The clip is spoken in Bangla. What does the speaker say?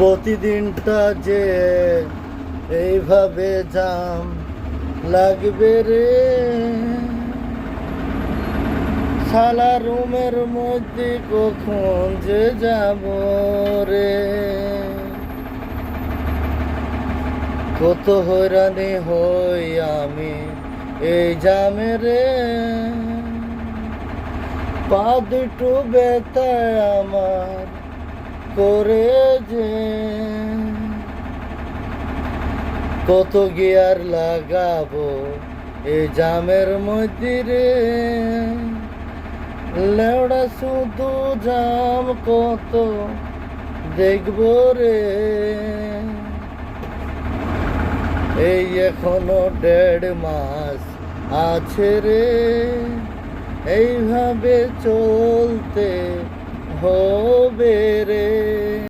প্রতিদিনটা যে এইভাবে জাম লাগবে রে, শালা রুমের মধ্যে কখন যে যাব রে। কত হয়রানি হই আমি এই জামে রে, পা দুটো ব্যথায় আমার করে যে। কত গিয়ার লাগাবো এই জামের মধ্যে রে, লেওড়া শুধু জাম কত দেখবো রে। এই এখনো 1.5 মাস আছে রে, এইভাবে চলতে হবে রে।